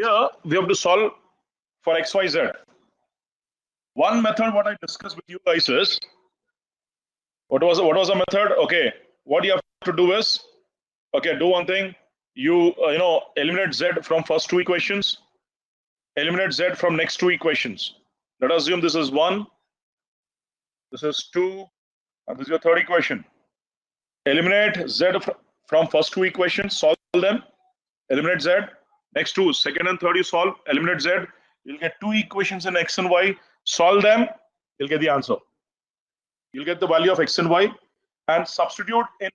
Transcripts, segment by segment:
here we have to solve for x, y, z. One method what I discussed with you guys is, what was the method? Okay, what you have to do is, okay, do one thing. You eliminate z from first two equations, eliminate z from next two equations. Let us assume this is 1, this is 2, and this is your third equation. Eliminate z from first two equations, solve them, eliminate z. Next two, second and third you solve, eliminate z. You'll get two equations in x and y, solve them, you'll get the answer. You'll get the value of x and y and substitute in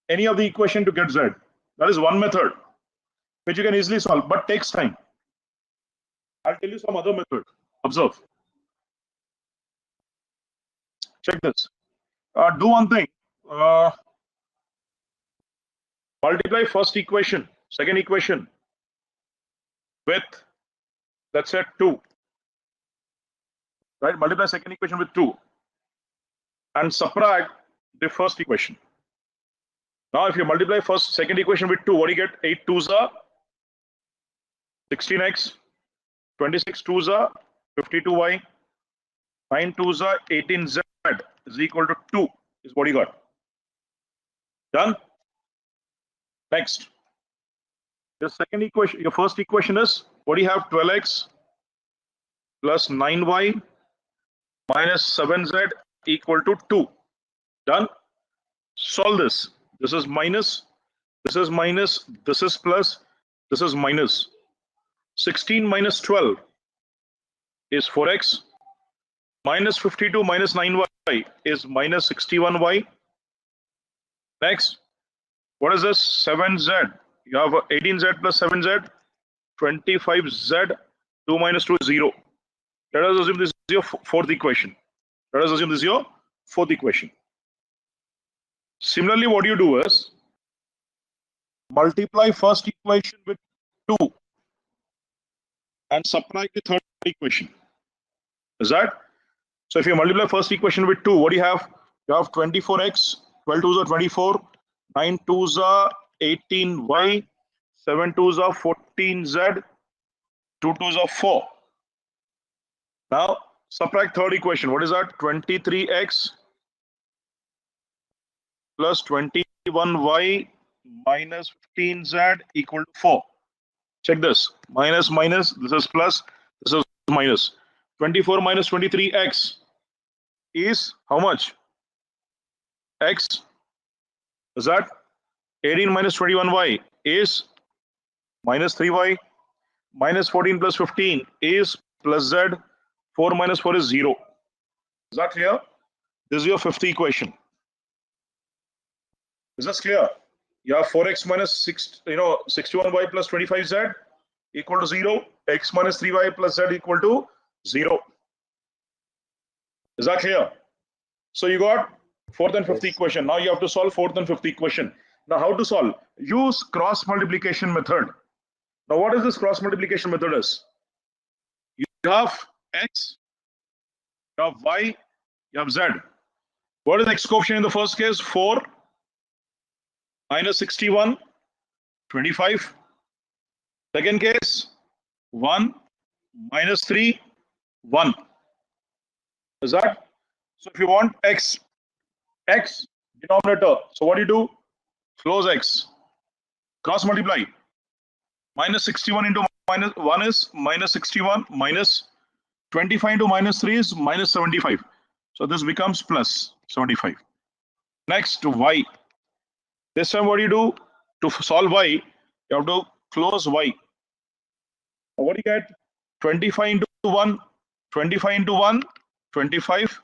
any of the equation to get z. That is one method which you can easily solve, but takes time. I'll tell you some other method. Observe. Check this. Do one thing. Multiply first equation, second equation with, let's say, 2. Right? Multiply second equation with 2 and subtract the first equation. Now, if you multiply second equation with 2, what do you get? 8 2s are 16x, 26 2s are 52y, 9 2s are 18z is equal to 2 is what you got. Done? Next. Your second equation, your first equation is, what do you have? 12x plus 9y minus 7z equal to 2. Done? Solve this. This is minus, this is minus, this is plus, this is minus. 16 minus 12 is 4x. Minus 52 minus 9y is minus 61y. Next, what is this? 7z. You have 18z plus 7z, 25z. 2 minus 2 is 0. Let us assume this is your fourth equation. Let us assume this is your fourth equation. Similarly, what you do is multiply first equation with 2 and subtract the third equation. Is that? So if you multiply first equation with 2, what do you have? You have 24x, 12 2s are 24, 9 2s are 18y, 7 2s are 14z, 2 2s are 4. Now subtract third equation. What is that? 23x plus 21y minus 15z equal to 4. Check this. Minus minus, this is plus, this is minus. 24 minus 23x is how much? X is that? 18 minus 21y is minus 3y. Minus 14 plus 15 is plus z. 4 minus 4 is 0. Is that clear? This is your fifth equation. Is this clear? You have 4x minus 61y plus 25z equal to 0. X minus 3y plus z equal to 0. Is that clear? So you got fourth and fifth equation. Now you have to solve fourth and fifth equation. Now how to solve? Use cross multiplication method. Now what is this cross multiplication method is? You have x, you have y, you have z. What is the x coefficient in the first case? 4 minus 61, 25. Second case, 1 minus 3, 1. Is that? So if you want x denominator, so what do you do? Close x, cross multiply. Minus 61 into minus 1 is minus 61, minus 25 into minus 3 is minus 75. So this becomes plus 75. Next, y. This time what do you do? To solve y, you have to close y. What do you get? 25 into 1, 25 into 1, 25,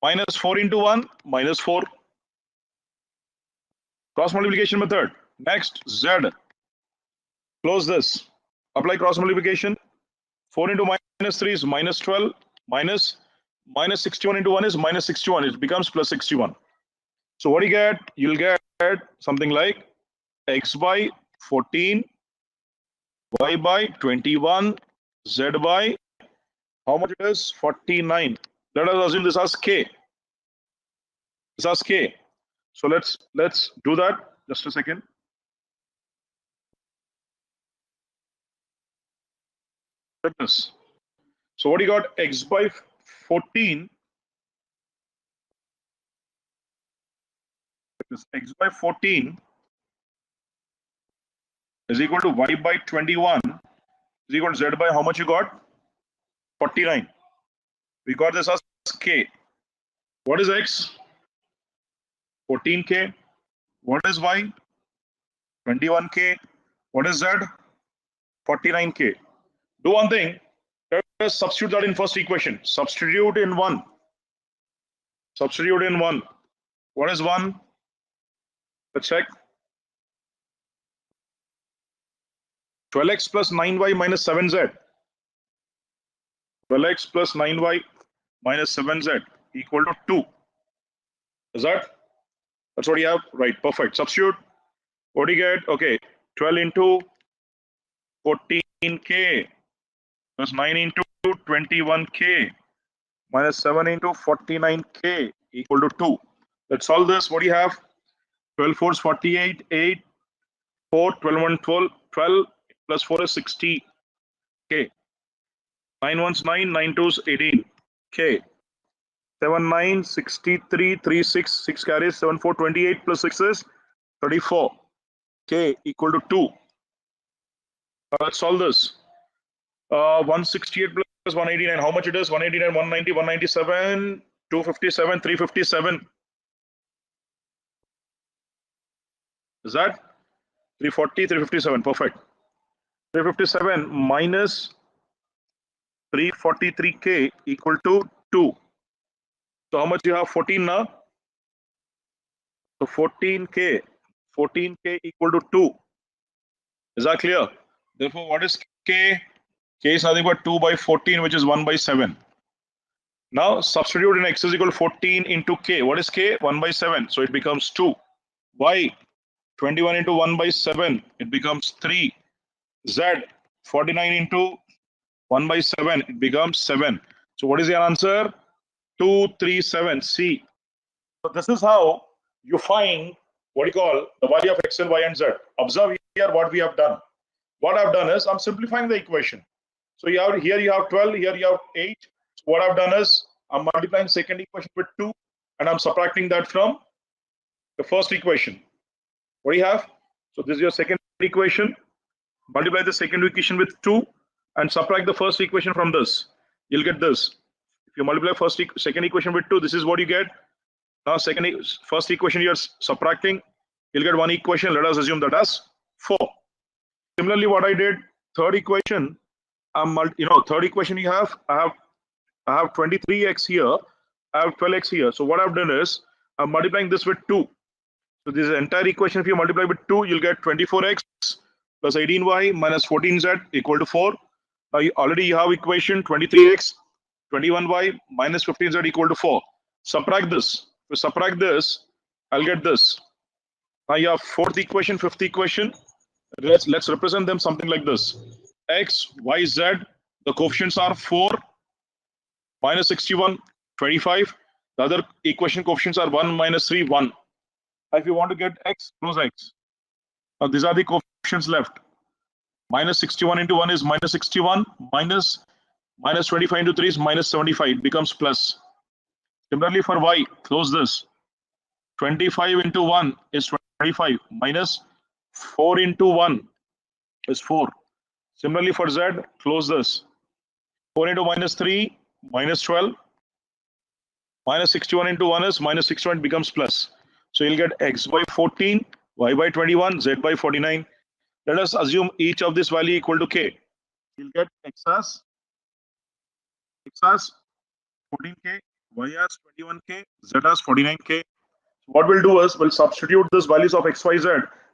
minus 4 into 1, minus 4. Cross multiplication method. Next, z. Close this. Apply cross multiplication. 4 into minus 3 is minus 12, minus 61 into 1 is minus 61. It becomes plus 61. So what do you get? You'll get something like x by 14, y by 21, z by how much it is? 49. Let us assume this as k. This as k. So let's do that. Just a second. Check this. So what you got? X by 14. This x by 14 is equal to y by 21 is equal to z by how much you got? 49. We got this as k. What is x? 14k. What is y? 21k. What is z? 49k. Do one thing. Let us substitute that in first equation. Substitute in 1. Substitute in 1. What is 1? Let's check. 12x plus 9y minus 7z. 12x plus 9y minus 7z equal to 2. Is that? That's what you have? Right. Perfect. Substitute. What do you get? Okay. 12 into 14k plus 9 into 21k minus 7 into 49k equal to 2. Let's solve this. What do you have? 12 4 is 48, 8, 4, 12 1, 12, 12 plus 4 is 60k. 9 1 is 9, 9 2 is 18k. 7 9, 63, 3 6, 6 carries, 7 4, 28 plus 6 is 34k equal to 2. Let's solve this. 168 plus 189. How much it is? 189, 190, 197, 257, 357. Is that? 340, 357. Perfect. 357 minus 343k equal to 2. So how much you have? 14 now? So 14k equal to 2. Is that clear? Therefore, what is k? K is nothing but 2 by 14, which is 1 by 7. Now substitute in x is equal to 14 into k. What is k? 1 by 7. So it becomes 2. Y 21 into 1 by 7. It becomes 3. Z 49 into 1 by 7. It becomes 7. So what is your answer? 237. C. So this is how you find what you call the value of x and y and z. Observe here what we have done. What I've done is I'm simplifying the equation. So you have here you have 12, here you have 8. So what I've done is I'm multiplying second equation with 2 and I'm subtracting that from the first equation. What do you have? So this is your second equation. Multiply the second equation with 2 and subtract the first equation from this. You'll get this. If you multiply second equation with 2, this is what you get. Now first equation you're subtracting, you'll get one equation. Let us assume that as 4. Similarly, what I did, third equation, third equation you have, I have 23x here, I have 12x here. So what I've done is I'm multiplying this with 2. So this is the entire equation. If you multiply with 2, you'll get 24x plus 18y minus 14z equal to 4. Now you already have equation 23x, 21y minus 15z equal to 4. Subtract this. If you subtract this, I'll get this. Now you have fourth equation, fifth equation. Let's represent them something like this. X, y, z. The coefficients are 4, minus 61, 25. The other equation coefficients are 1, minus 3, 1. If you want to get x, close x. Now these are the coefficients left. Minus 61 into 1 is minus 61. Minus 25 into 3 is minus 75. It becomes plus. Similarly for y, close this. 25 into 1 is 25. Minus 4 into 1 is 4. Similarly for z, close this. 4 into minus 3, minus 12. Minus 61 into 1 is minus 61, becomes plus. So you'll get x by 14, y by 21, z by 49. Let us assume each of this value equal to k. You'll get x as 14k, y as 21k, z as 49k. What we'll do is we'll substitute these values of x, y, z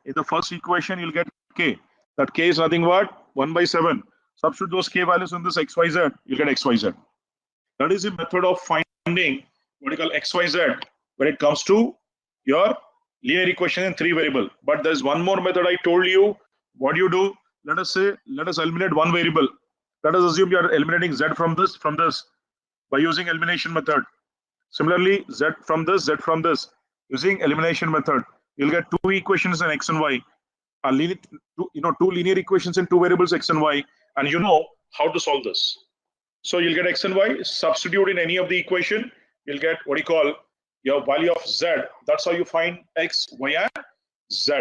in the first equation. You'll get k. That k is nothing but 1 by 7. Substitute those k values in this x, y, z. You'll get x, y, z. That is the method of finding what you call x, y, z when it comes to your linear equation in 3 variable. But there's one more method I told you. What you do? Let us eliminate one variable. Let us assume you are eliminating z from this by using elimination method. Similarly, z from this using elimination method. You'll get 2 equations in x and y. Two linear equations in 2 variables x and y. And you know how to solve this. So you'll get x and y, substitute in any of the equation, you'll get what you call your value of z. That's how you find x, y, and z.